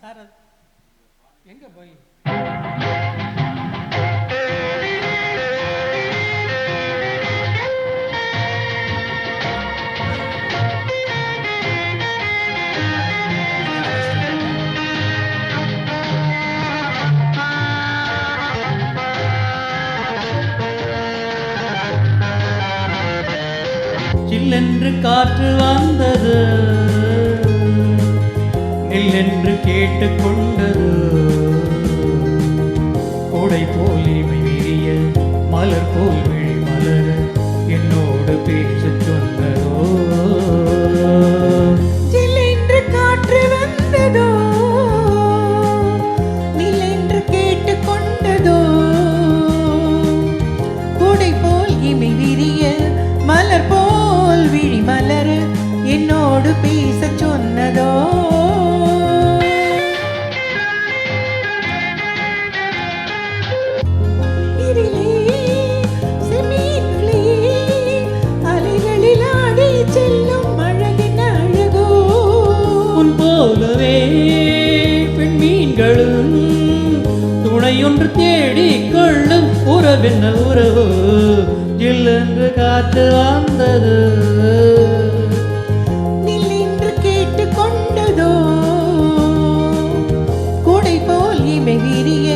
Sir எங்கே போய் சில்லென்று காற்று வந்தது, நில்லென்று கேட்டுக்கொண்டது, கோடை போல் இமை விரிய மலர் போல் விழி மலர என்னோடு பேசச் சொன்னதோ. சில்லென்று காற்று வந்ததோ, நில்லென்று கேட்டுக்கொண்டதோ, கோடை போல் இமை விரிய மலர் போல் விழி மலர என்னோடு பேசச் சொன்னதோ. போலவே பெண்மீன்களும் துணையொன்று தேடிக் கொள்ளும் உறவென்ன உறவு. ஜில்லென்று காற்று வந்தது, நில்லென்று கேட்டுக்கொண்டதோ, கோடை போல் இமை விரிய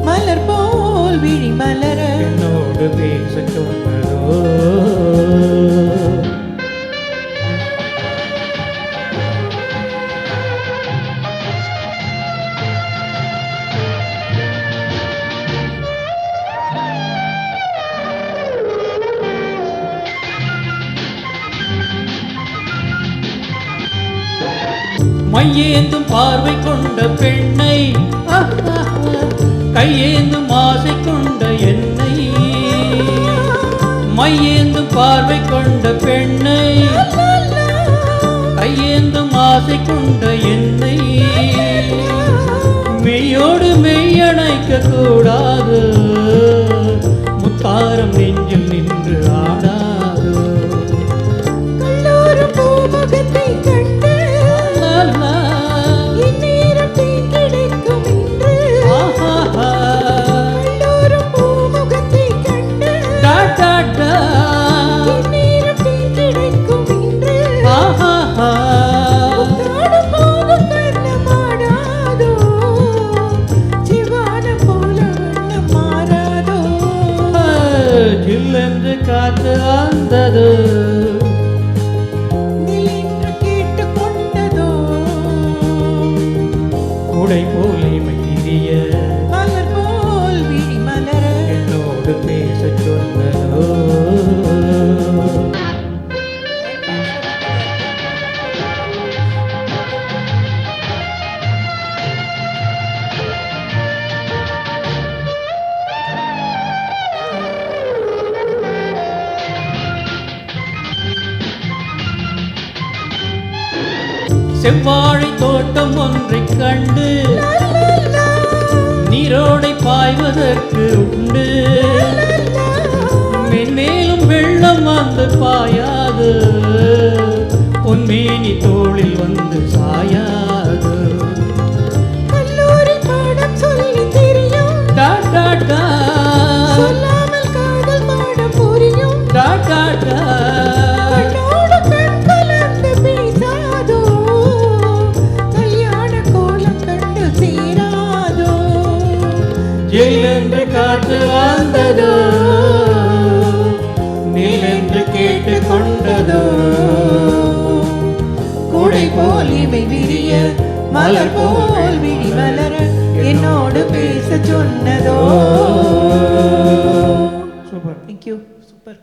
மலர் போல் விழி மலர என்னோடு பேசச் சொன்னதோ. மையேந்தும் பார்வை கொண்ட பெண்ணை, கையேந்தும் ஆசை கொண்ட என்னை, மையேந்தும் பார்வை கொண்ட பெண்ணை, கையேந்தும் ஆசை கொண்ட என்னை, மெய்யோடு மெய்யணைக்க கூடாது, முத்தாரம் நெஞ்சில் நின்று ஆடாது. ஜில்லென்று காற்று வந்தது, நில்லென்று கேட்டுக்கொண்டதோ, கோடை போல் இமை விரிய மலர் போல் விழி மலர என்னோடு பேசச் சொன்னதோ. செவ்வாழை தோட்டம் ஒன்றைக் கண்டு நீரோடை பாய்வதற்கு உண்டு, மென்மேலும் வெள்ளம் வந்து பாயாது, பொன்மேனி தோளில் வந்து சாயாது. கல்லூரி பாடம் சொல்லி தெரியும், டா டா டா, சொல்லாமல் காதல் பாடம் புரியும், டா டா டா, கண்ணோடு கண் கலந்து பேசாதோ, கல்யாண கோலம் கண்டு சேராதோ. ஜில்லென்று காற்று வந்ததோ, நில்லென்று கேட்டுக்கொண்டதோ, கோடை போல் இமை விரிய மலர் போல் விழி மலர என்னோடு பேச சொன்னதோ. சூப்பர். தேங்க்யூ. சூப்பர்.